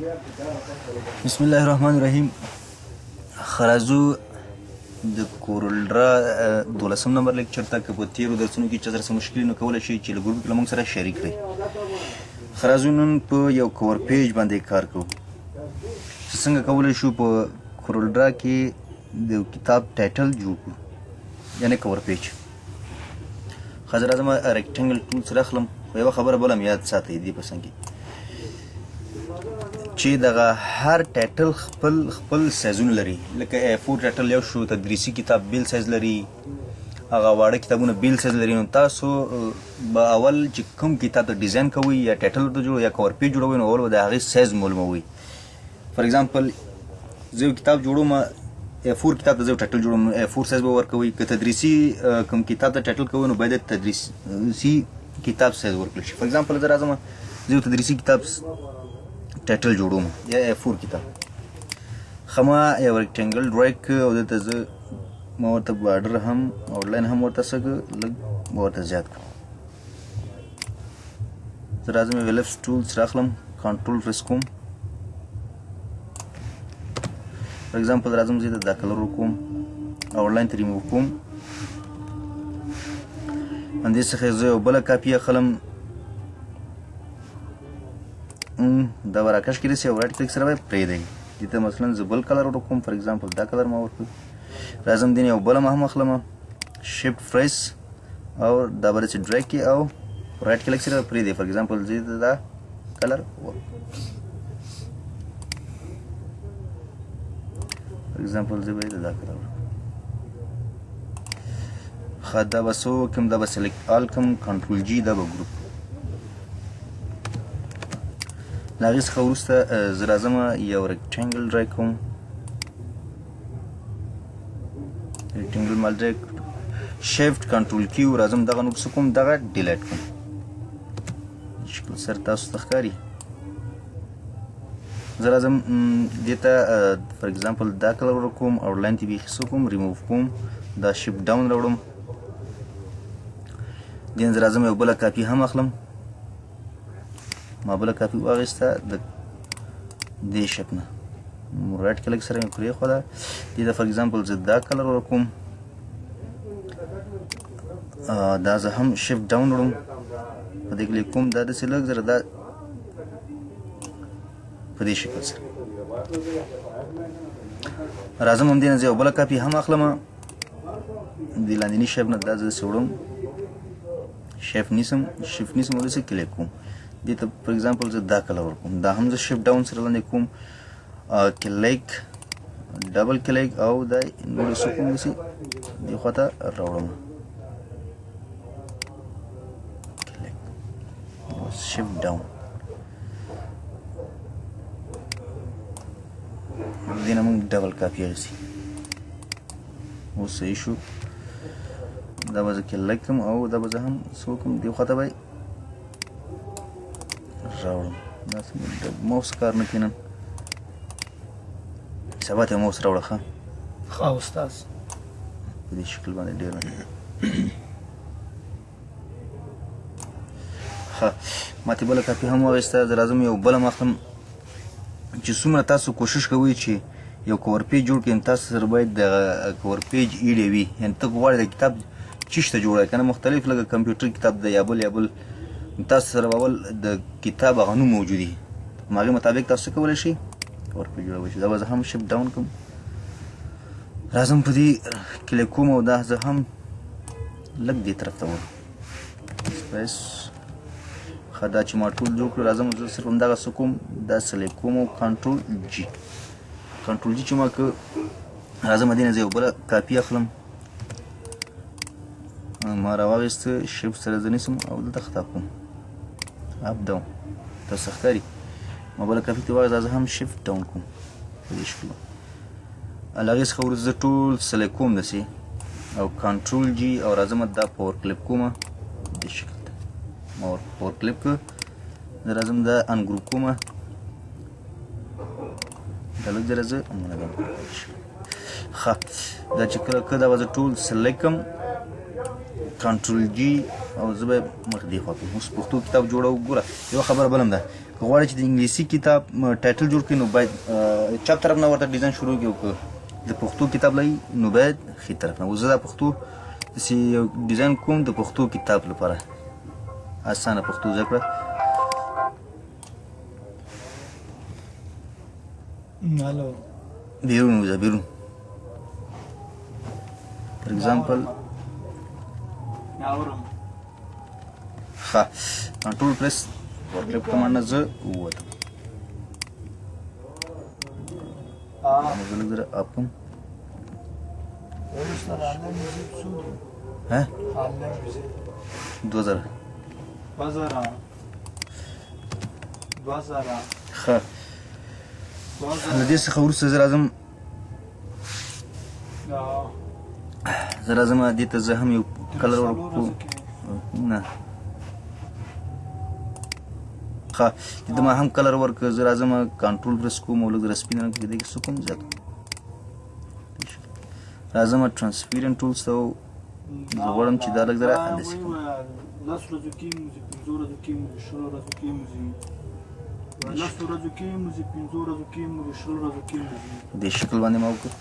بسم الله الرحمن الرحیم. خرازو د کورولډرا 12 نمبر لیکچر ته که په تیرو درسونو کې چا سره مشکل نه کولی شي چې له ګروپ کې له موږ سره شریک کړئ. خرازو نن په یو کور پیج باندې کار کوو چې څنګه کولی شو په کورولډرا کې د کتاب ټایټل جوړ کړو، یعنې کور پیج. ښه زه راځم ریکټنګل ټول سره اخلم، خو یوه خبره بله مې یاد ساتئ دې په څنګ کې چې دغه هر ټایټل خپل سایزونه لري. لکه A4 ټایټل یو شو، تدریسي کتاب بیل سایز لري، هغه واړه کتابونه بیل سایز لري. نو تاسو به اول چې کوم کتاب ته ډیزاین کوئ یا ټایټل ورته جوړوئ یا کور پیج جوړوئ، نو اول به د هغې سایز معلوموئ. فار ایگزامپل زه یو کتاب جوړوم، A4 کتاب ته زه یو ټایټل جوړوم، نو A4 سایز به ورکوئ. که تدریسي کوم کتاب ته ټایټل کوئ، نو باید د تدریسي کتاب سایز ورکړل شي. فار ایگزامپل زه راځم زه یو تدریسي کتاب ټایټل جوړوم یا A4 کتاب. ښه ما یو ریکټنګل ډرای کړ او دلته زه ما ورته بارډر هم آوټلاین هم ورته څه کړ، لږ ما ورته زیات کړ. زه راځم یو الیپس ټول سره اخلم، کنټرول پریس کوم. فار ایگزامپل راځم زه دا کلر وکوم، آوټلاین ته ریموو کوم. همدې څخه زه یو بله کاپي اخلم، دا به راکش کړي سي او رایټ کلیک سره به یې پرېږدئ. دې ته مثلا زه بل کلر ورکوم، فار ایگزامپل دا کلر ما ورکړ. راځم دې نه یو بله ما هم اخلم، شیفټ پریس او دا به داسې ډرag کړي او رایټ کلیک سره پرېږدئ. فار ایگزامپل زه دا کلر فار ایگزامپل زه به دا کلر ورکړم. ښه دا به څه وکړم، دا به سلیکټ آل کړم، کنټرول جي، دا به ګروپ. له هغې څخه وروسته زه راځم یو ریکټنګل ډرای کوم، ریکټنګل مال ډرای شیفټ کنټرول کیو، راځم دغه نور څه کوم، دغه ډیلیټ کوم. شکل سر تاسو ته ښکاري. زه راځم دې ته فار ایگزامپل دا کلر ورکوم، آوټلاین ته بیخي څه کوم، ریموو کوم، دا شیفټ ډاون راوړم. دې نه زه راځم یو بله کاپي هم اخلم، ما بله کاپي واخیسته د دې شپ نه، رایټ کلیک سره مې پرېښوده. دې ته فار ایگزامپل زه دا کلر ورکوم، دا زه هم شیفټ ډاون وړم، په دې کلیک کوم، دا داسې لږ زره دا په دې شکل سره. راځم همدې نه زه یو بله کاپي هم اخلم، دې لاندیني شیپ نه دا زه داسې وړم، شیفټ نیسم او داسې کلیک کوم. دې ته فار ایگزامپل زه دا کلر ورکوم، دا هم زه شیفټ ډاون سره لاندې کوم، کلیک ډبل کلیک او دا نور څه کوم، داسې دې خواته راوړم، کلیک شیفټ ډاون. دې نه موږ ډبل کاپي اخیستي. اوس صحیح شو. دا به زه کلیک کړم او دا به زه هم څه وکړم، دې خواته به راوړم. داسې د موس کار نه کوي نن سبا ته موس راوړه. ښه استاد په دې شکل باندې ډېر نه ښه. ما ترې بله کاپي هم واخیسته. زه راځم یو بله م اخلم چې څومره تاسو کوشش کوئ چې یو کور پیج جوړ کړئ، تاسو سره باید د کور پیج ایډی وي. یعنې ته غواړې د کتاب چی شته جوړه که نه، مختلف لکه کمپیوټر کتاب دی یا بل تاسو سره به اول د کتاب هغه نوم موجود وي، په هغې مطابق تاسو څه کولی شئ کور پیج جوړولی شئ. دا به زه هم شیفټ ډاون کړم، راځم په دې کلیک کوم او دا زه هم لږ دې طرف ته وړم سپیس. ښه دا چې ما ټول جوړ کړو، راځم زه صرف همدغه څه کوم، دا سلیکټ کوم او کنټرول جي چې ما که راځم دې نه زه یو بله کاپي اخلم، ما راواخیسته، شیفټ سره زه نیسم او دلته خطا کوم، اپ ډاون. تاسو ته ښکاري. ما بله کاپي ته واخیسته، زه هم شیفټ ډاون کوم په دې شکل. له هغې څخه وروسته زه ټول سلیکټ کوم داسې او کنټرول جي او راځم دا پاور کلیپ کوم دې شکل ته. ما پاور کلیپ کړ، زه راځم دا انګروپ کوم، دا لږ ځره زه منظم کړم. ښه دا چې کله که دا به زه ټول سلیکټ کړم، کنټرول جي او زه به مخ دې خوا کوم. اوس پښتو کتاب جوړو. ګوره یوه خبره بل هم ده، که غواړئ چې د انګلیسي کتاب ټایټل جوړ کړئ نو باید چپ طرف نه ورته ډیزاین شروع کړئ او که د پښتو کتاب لرئ نو باید ښي طرف نه. اوس زه دا پښتو داسې یو ډیزاین کوم د پښتو کتاب لپاره اسانه پښتو زده کړه. بیرون وځه بیرون. فار ایگزامپل ښه کنټرول پریس ورکلپ کمانډ نه زه ووتم. زه لږ زره اپ کوم. 2000 ښه له دې څخه وروسته زه راځم دې ته زه هم یو کلر ورکړو. نه ښه دې ته ما هم کلر ورکړه. زه راځم کنټرول پریس کوم او لږ زره سپین رنګ پکې دې کې څه کوم زیات راځم ټرانسپیرنټ ټولز ته. زه غواړم چې دا لږ زره هندسي کړم. دې شکل باندې ما وکړو.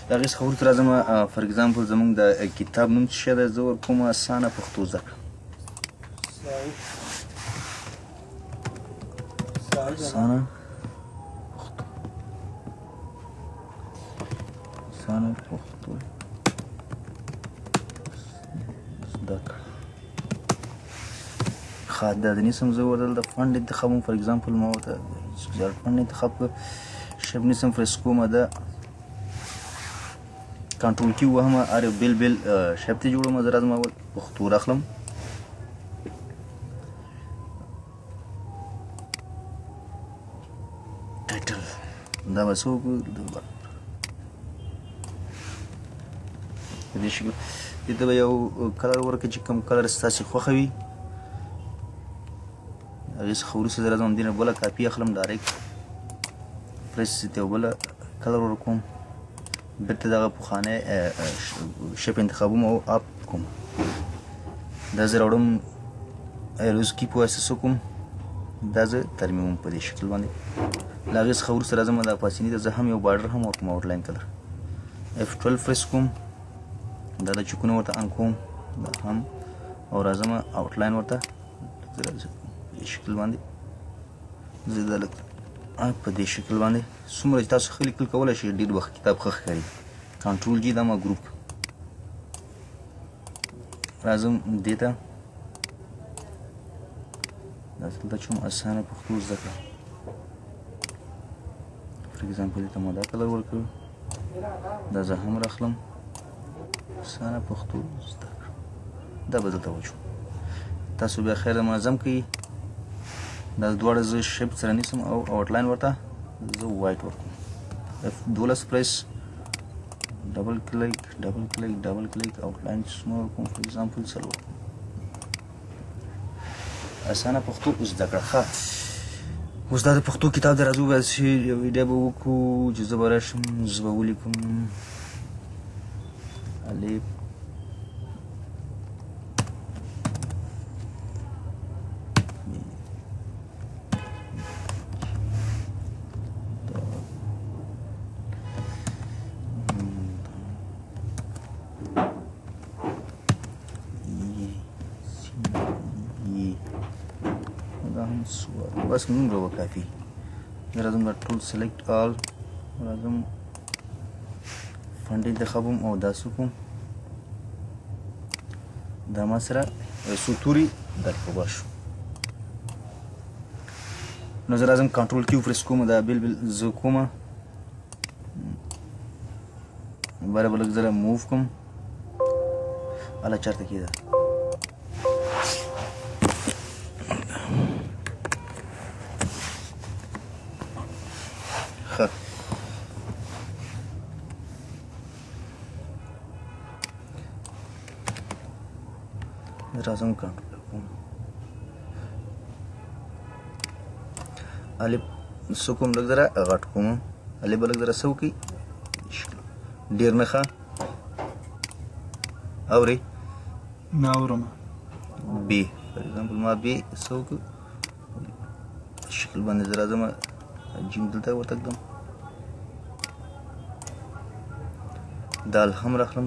د هغې څخه وروسته راځم فار ایګزامپل زموږ د کتاب نوم څه شی دی زه ورکوم اسانه پښتو زده کړه. اسانه پښتو زده کړه. ښه دا د نیسم زه ورته د فنډ انتخاب کوم. فار ایګزامپل ما ورته فنډ انتخاب کړه. شیپ نیسم پریس کوم د کنټرول کی وهم ار بیل بیل شیپ ته جوړوم. زه راځم اول پښتو راخلم. ټایټل دا به څه وکړو په دې شکل. دې ته به یو کلر ورکړئ چې کوم کلر ستاسې خوښه وي. هغې څخه وروسته زه راځم همدې نه بله کاپي اخلم ډایرکټ پریس ته یو بله کلر ورکوم. بیرته دغه پخوانی شیپ انتخابوم او اپ کوم. دا زه راوړم ایروز کی په واسطه څه کوم دا زه ترمیموم په دې شکل باندې. له هغې څخه وروسته راځم دا پاسیني ته زه هم یو بارډر هم ورکوم آوټلاین کلر. F12 پریس کوم. دا د چکونه ورته ان کوم دا هم او راځم آوټلاین ورته په دې شکل باندې. زه دا لږ په دې شکل باندې څومره چې تاسو ښه لیکل کولی شئ ډېر وخت کتاب ښه ښکاري. کنټرول جي دا ما ګروپ راځم دې ته دا دلته چې اسانه پښتو زده کړه. فار ایګزامپل دې ته ما دا کلر ورکړو. دا زه هم راخلم اسانه پښتو زده کړه. دا به دلته وچو تاسو بیا خیر منظم کړئ. دا دواړه زه شیپ سره نیسم او آوټلاین ورته زه وایټ ورکوم. F12 پریس ډبل کلیک آوټلاین څومره ورکوم فار ایګزامپل څلور. اسانه پښتو زده کړه. ښه اوس دا د پښتو کتاب دی. راځو بیا چې یو ویډیو به وکړو چې زه به راشم زه به ولیکم الف بس نوم را کافی. راځم دا ټول سلیکټ آل راځم فنډ انتخابوم او دا څه کوم دا ما سره څو توري درپه شو. نو زه راځم کنټرول کیو پریس کوم دا بیل زه کومه باره به لږ زره موو کوم اله چېرته کېده ښه راځم کنټرول کوم الف څه کوم لږ زره غټ کوم الف به لږ زره څه وکړي ډېر نه ښه اورئ نه اورم بي فار ایگزامپل ما بي څه وکړو شکل باندې زه راځم جیم دلته ورته ږدم دال هم راخلم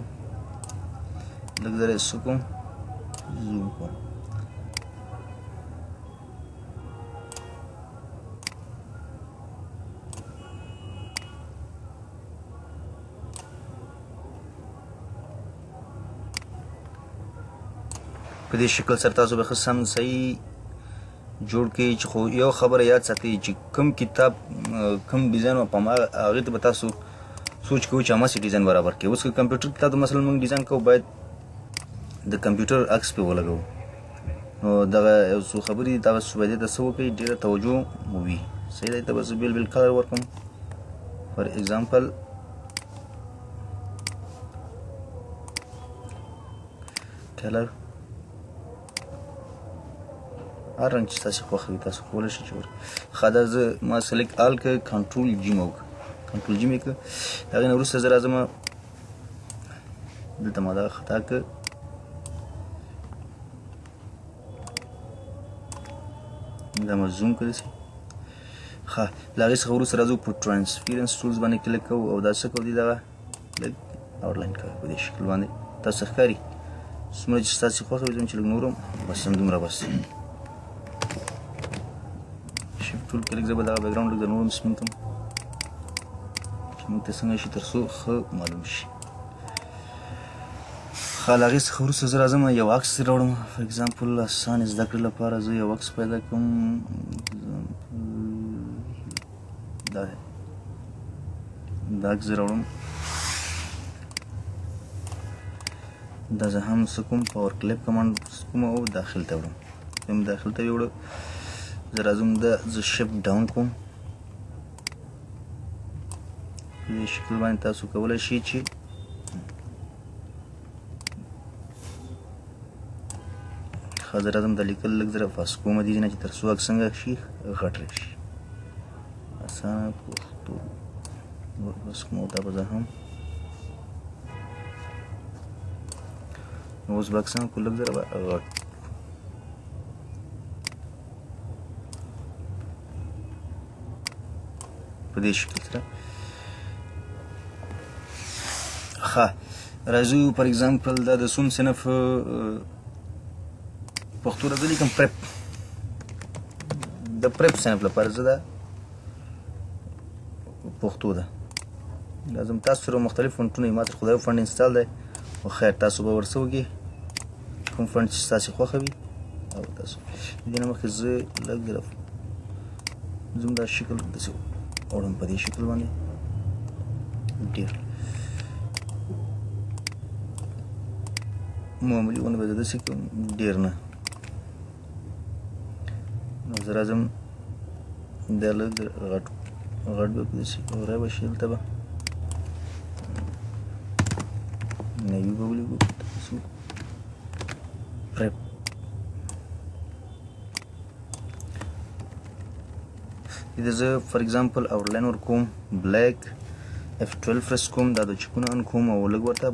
لږ ذره یې څه کوم زوم کوم په دې شکل سره تاسو به ښه سم صحیح جوړ کړئ چې خو یو خبره یاد ساتئ چې کوم کتاب کوم ډیزاین په هغې ته به تاسو سوچ کوئ چې هماسې ډیزاین برابر کړئ اوس که کمپیوټر کتاب ته مثلا موږ ډیزاین کوو باید د کمپیوټر عکس پرې ولګوو نو دغه یو څو خبرې دي تاسو باید دې ته څه وکړئ ډېره توجه مو وي صحیح دی ته به زه بیل بیل کلر ورکړم فار ایگزامپل کلر هر رنګ چې تاسو خوښ وي تاسو کولی شئ چې ښه دا زه ما سلیکټ آل کړه کنټرول جي مې وکړه کنټرول جي مې کړه هغې نه وروسته زه راځم دلته ما دغه خطا کړه دا ما زوم کړی سي ښه له هغې څخه وروسته راځو په ټرانسفیرنس ټولز باندې کلیک کوو او دا څه کوو دي دغه لږ آوټلاین کوو په دې شکل باندې تاسو ته ښکاري څومره چې ستاسې خوښه وي زه چې لږ نور هم بس همدومره بس شفټ ټول کلیک زه به دغه بیکګراونډ لږ د نور هم سپین کړم چې موږ ته څنګه شي تر څو ښه معلوم شي ښه له هغې څخه وروسته زه راځم یو عکس راوړم فار اګزامپل اسانې زده کړې لپاره زه یو عکس پیدا کړم دا دی دا عکس زه راوړم دا زه هم څه کوم پاور کلیپ کمانډ کوم او داخل ته وړم یم داخل ته وړه زه راځم دا زه شفټ ډاون کوم په دې شکل باندې تاسو کولی شئ چې ښه زه راځم دا لیکل لږ زره فاست کومه دي نه چې تر څو عکس څنګه شي غټ راشي اسانه پښتو بس کوم دا به زه هم نو اوس به عکسونه کو لږ زره به غټ په دې شکل سره ښه راځو فار اګزامپل دا د سوم صنف پښتو راځه لیکم پرپ د پرپ صنف لپاره زه دا پښتو ده لازم تاسو سره مختلف فونټونه ما تر خو دا یو فونټ انسټال دی خو خیر تاسو به ورڅه وکړئ کوم فونټ چې ستاسې خوښه وي او تاسو د دې نه مخکې زه لږ زره زه دا شکل داسې وړم په دې شکل باندې ډېر معمولي غوندې به زه داسې کوم ډېر نه نو زه راځم دا لږ غټ به داسې وری به شي دلته به نوي به ولیکو تاسو پرپ دې زه فار اګزامپل آوټلاین ورکوم بلیک F12 پرس کوم دا د چکونه ان کوم او لږ ورته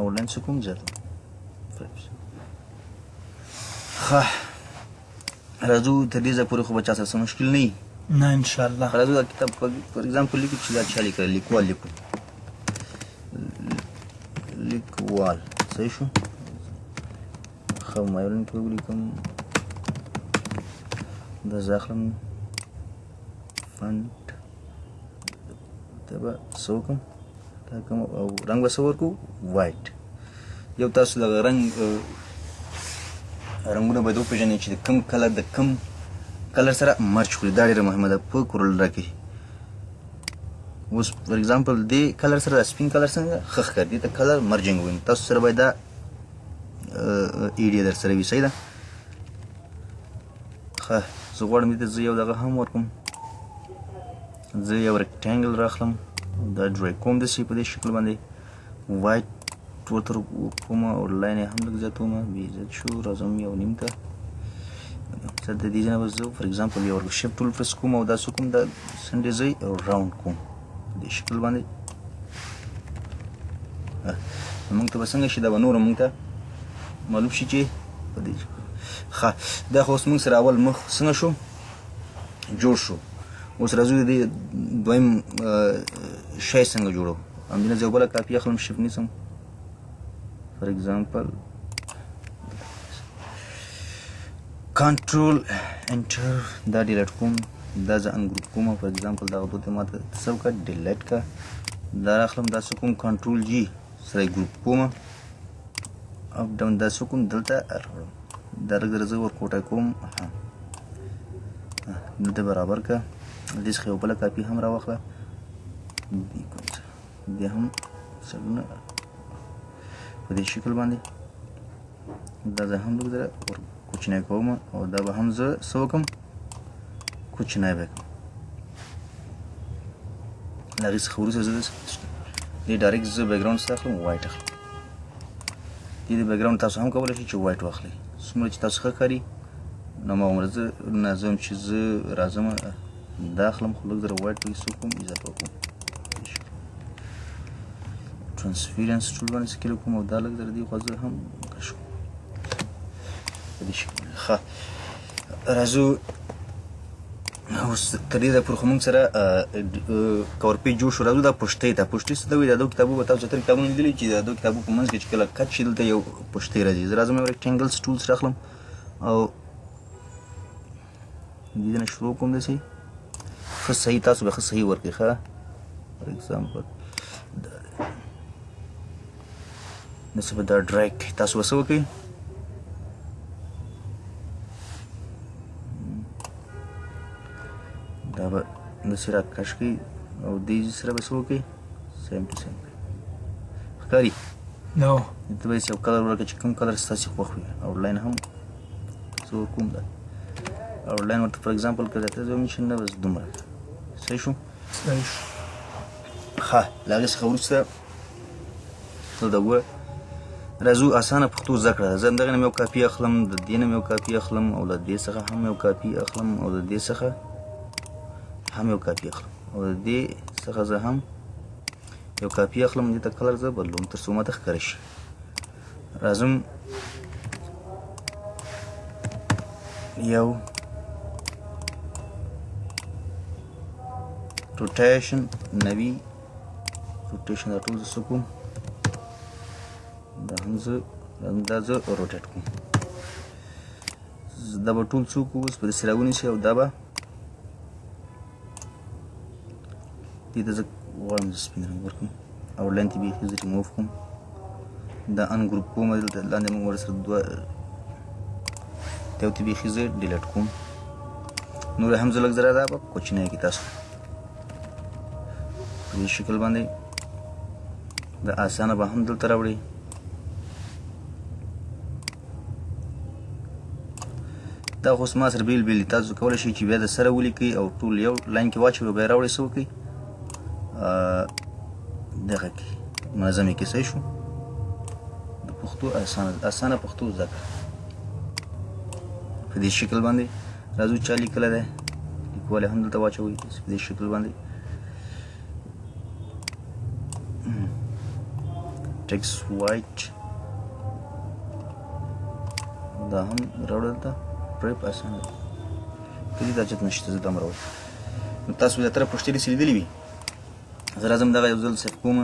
آوټلاین څه کوم زیاتوم ښه راځو تر دې ځای پورې خو به چا سره څه مشکل نه وي نه انشاءالله راځو دا کتاب فار اګزامپل لیکو چې دا چا لیکلی لیکوال لیکو لیکوال صحیح شو ښه مایلن کې ولیکم دا زه اخلم فنټ ته به څه وکړم دا کوم او رنګ به څه ورکړو وایټ یو تاسو دغه رنګونه باید وپېژنئ چې د کوم کلر د کوم کلر سره مرچ کړي دا ډېره مهمه ده په کورلډا کې اوس فار اګزامپل دې کلر سره د سپین کلر څنګه ښه ښکاري دې ته کلر مرجنګ وایي تاسو سره باید دا ایډیا در سره وي صحیح ده ښه زه غواړم دې ته زه یو دغه هم ورکړم زه یو ریکټینګل راخلم دا ډرای کوم داسې په دې شکل باندې وایټ ورته کوم آوټلاین یې هم لږ زیاتوم بې عزت شو راځم یو نیم ته زه د دې ځای نه به زه فار اګزامپل یو شفټ ټول پرس کوم او دا څه کوم دا سنډې ځای راوند کوم په دې شکل باندې موږ ته به څنګه شي دا به نور موږ ته معلوم شي چې په دې ښه دا خو اوس موږ سره اول مخ څنګه شو جوړ شو. اوس راځو د دې دویم شی څنګه جوړو. همدې نه زه یو بله کاپي اخلم، شفټ نیسم فار ایګزامپل کنټرول انټر، دا ډیلیټ کوم، دا زه انګروپ کوم. فار ایګزامپل دغه دوه ته ماته څه وکړه ډیلیټ کړه. دا راخلم دا څه کوم کنټرول جي سره یې ګروپ کوم، اپ ډاون دا څه کوم دلته راوړم، دا لږ زه ورکوټی کوم، دلته برابر کړه. دې څخه یو بله کاپي هم راواخله، دې هم سلونه په دې شکل باندې، دا زه هم لږ زره کوچنی کوم او دا به هم زه څه وکړم کوچنی به کړم. له هغې څخه وروسته زه دې ډایرکټ زه بیکګراونډ څه اخلم وایټ اخلم. دې بیکګراونډ تاسو هم کولی شئ چې وایټ واخلئ، څومره چې تاسو ښه ښکاري نو هماغومره زه نازم چې زه راځم دا اخلم، خو لږ زره وایټ پکې څه کوم اضافه کوم، ټرانسفیرنس ټول باندې څه کلیک کوم او دا لږ زره دې خوا زه هم کش کوم په دې شکل. ښه راځو اوس تر دې ځایه پورې خو موږ سره کور پیج جوړ شو. راځو دا پشتۍ ته. پشتۍ څه ته وایي؟ دا دو کتابو به تاسو چېرته کتابونه لیدلي چې دا دو کتابو په منځ کې چې کله کټ شي دلته یو پشتۍ راځي. زه راځم یو ریکټینګلز ټولز راخلم او دې نه شروع کوم داسې ښه صحیح، تاسو به ښه صحیح ورکړئ. ښه فار ایګزامپل داسې به دا ډرایګ کړئ، تاسو به څه وکړئ دا به داسې راکش کړئ او دې سره به څه وکړئ سیم ټو سیم کړئ. ښکاري؟ نو دلته به یې یو کلر ورکړئ چې کوم کلر ستاسې خوښ وي. آوټلاین هم څه ورکوم دا آوټلاین ورته فار ایګزامپل که زیاته زه ومنشن نه بس دومره صحیح شو. صحیح شو. ښه له هغې څخه وروسته دلته وګوره راځو اسانه پښتو زده کړه. زه همدغې نه م یو کاپي اخلم، د دې نه م یو کاپي اخلم او له دې څخه هم یو کاپي اخلم او د دې څخه هم یو کاپي اخلم او د دې څخه زه هم یو کاپي اخلم. دې ته کلر زه بدلوم تر څو ماته ښکاره شي. راځم یو روټیشن نوي روټیشن دا ټول زه څه کوم دا هم زه روټیټ کوم. دا به ټول څوک اوس په داسې راونیسي او دا به دې ته زه غواړم زه سپین رنګ ورکړم او لاین ته بیخي زه ریموف کړم. دا انګروپ کوم دلته لاندې موږ ورسره دوه یو ته بیخي زه ډیلیټ کوم. نور هم زه لږ زره دا به کوچنی کړي تاسو په دې شکل باندې. دا اسانه به هم دلته راوړئ. دا خو اوس ما سره بیل بیل دي، تاسو کولی شئ چې بیا د سره ولیکئ او ټول یو لاین کې واچوئ او بیا راوړئ څه وکړئ دغه کې منظم یې کړئ. صحیح شو. د پښتو اسانه پښتو زده کړه په دې شکل باندې. راځو چا لیکلی دی لیکوال یې هم دلته واچوئ په دې شکل باندې. ټیکس وایټ دا هم راوړه دلته پریپ اسانه ده کلي دا چت نشته زه دا هم راوړم. نو تاسو زیاتره پښتې داسې لیدلي وي. زه راځم دغه یو ځل سیف کوم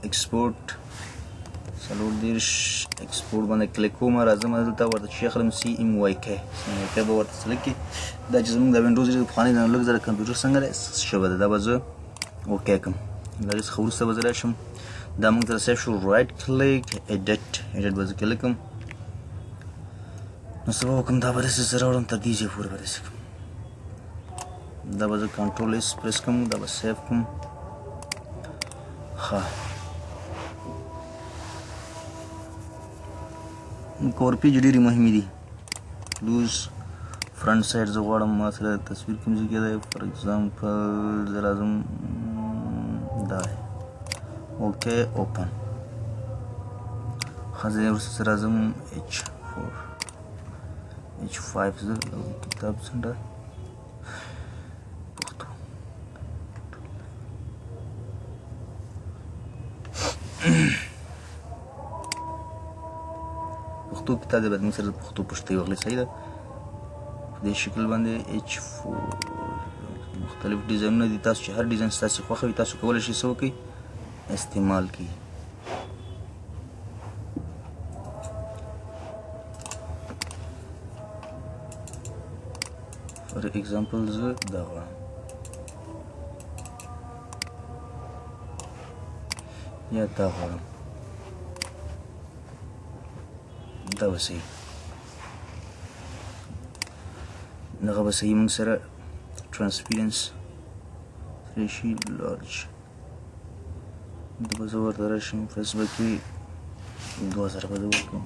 ایکسپورټ 40 ایکسپورټ باندې کلیک کوم. راځم دلته ورته چې اخلم CMYK به ورته سلیکټ کړي. دا چې زموږ د وینډوز پخوانی نه لږ زره کمپیوټر څنګه دی شوی ده دا به زه اوکې کړم. له هغې څخه وروسته به زه راشم دا موږ سره سیف شو. رایټ کلیک ایډیټ به زه کلیک کړم. نو څه به وکړم دا به داسې زه راوړم تر دې ځای پورې به داسې کړم. دا به زه کنټرول ایس پریس کړم دا به سیف کړم. ښه کور پیج ډېرې مهمې دي. لوز فرنٹ سایډ زه غواړم ما سره تصویر کوم ځای کې دی فار ایګزامپل زه راځم دا دی اوکې اوپن. ښه زه ورسره راځم H5 زه کتاب څنګه پښتو پښتو کتاب دی باید موږ سره پښتو پښتۍ واخلئ. صحیح ده. په دې شکل باندې H4 مختلف ډیزاینونه دي تاسو چې هر ډیزاین ستاسو خوښه وي تاسو کولی شئ څه وکړئ استعمال کړئ فار ایگزامپل زه دا غواړم یا دا غواړم دا به صحیح دغه به صحیح موږ سره transparency راشي لارج دا به زه ورته راشم فیس به کې 2000 به زه ورکړم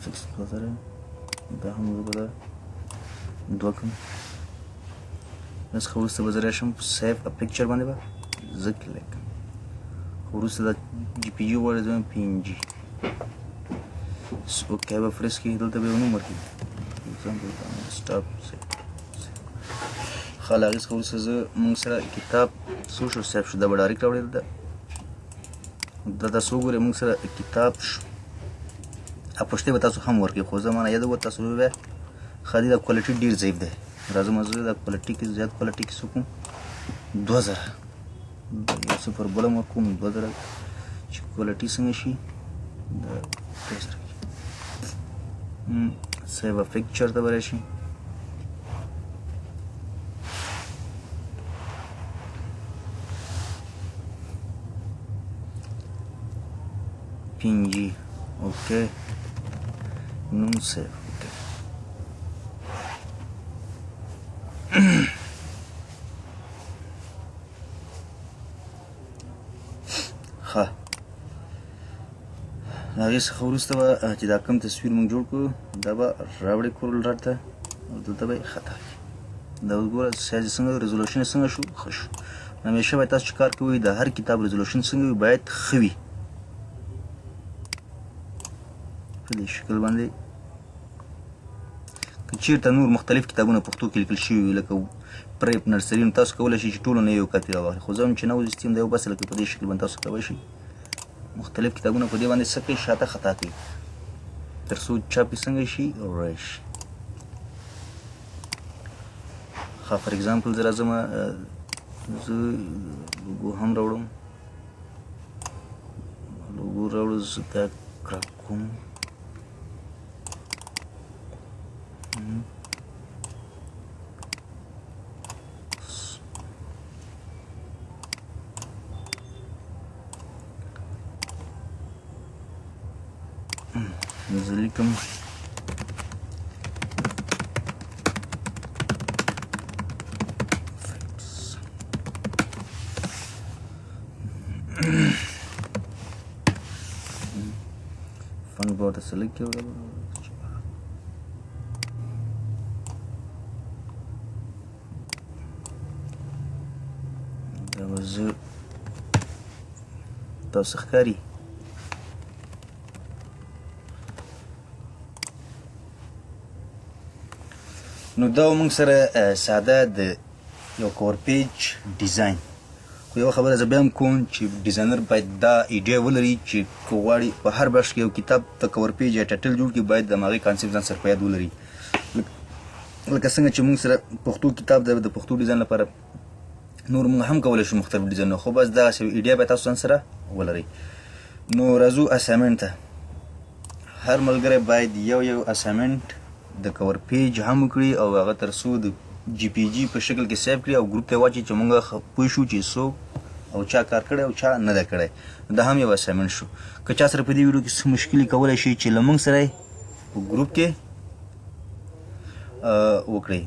فکس 2000 دا هم زه به دا دوه کړم بس ښه وروسته به زه راشم سیف ا پکچر باندې به زه کلیک کړم وروسته دا جی پی یو غواړي زه PNG اوکې به فرس کې دلته به یو نوم ورکړي سټاپ ښه له هغې څخه وروسته زه موږ سره کتاب څو شو سیف شو دا به ډایرکټ راوړی دا تاسو وګورئ موږ سره کتاب شو پښتې به تاسو هم ورکړئ خو زه مانه یاد وه تاسو ووایه ښه دی دا کوالټي ډېر ضعیف دی راځم زه دا کوالټي کې زیات کوالټي کې څه وکړم 2000 یو صفر بله م ورکوم 2000 چې کوالټي څنګه شي دا 2000 سیو ا پکچر ته به راشي PNG اوکې نوم سیو ښه هغې څخه وروسته به چې دا کوم تصویر موږ جوړ کړو دا به راوړې کورل راډ ته او دلته به یې خطا کړي دا وګوره سایز یې څنګه ریزولوشن یې څنګه شو ښه شو همیشه باید تاسو چې کار کوئ د هر کتاب ریزولوشن څنګه وي باید ښه وي په دې شکل باندې که چېرته نور مختلف کتابونه پښتو کې لیکل شوي وي لکه پریپ نرسري نو تاسو کولی شئ چې ټولو نه یو کاپي راواخلئ خو زه هم چې نو سیستم دی یو بس لکه په دې شکل باندې تاسو کولی شئ مختلف کتابونه په دې باندې څه کوي شاته خطا کوي تر څو چاپ یې څنګه شي راشي ښه فار ایگزامپل زه راځم زه لوګو هم راوړم لوګو راوړو زه دا کراک کوم زه لیکم فن به ورته سلیکټ کړم دا به زه تاسو ښکاري نو دا موږ سره ساده د یو کور پیج ډیزاین خو یوه خبره زه بیا هم کوم چې ډیزاینر باید دا ایډیا ولري چې که غواړي په هر بخش کې یو کتاب ته کور پیج یا ټایټل جوړ کړي باید د هماغې کانسیپټ ځان سره په یاد ولري لکه څنګه چې موږ سره پښتو کتاب دی د پښتو ډیزاین لپاره نور موږ هم کولی شو مختلف ډیزاینونه خو بس دغسې ایډیا باید تاسو ځان سره ولرئ نو راځو اسایمنټ ته هر ملګری باید یو اسایمنټ د کور پیج هم وکړي او هغه تر څو د جی پی جي په شکل کې سیو کړي او ګروپ ته واچوي چې موږ پوه شو چې څوک او چا کار کړی او چا نه ده کړی دا هم یو اسایمنټ شو که چا سره په دې ویډیو کې څه مشکلې کولی شي چې له موږ سره یې په ګروپ کې وکړئ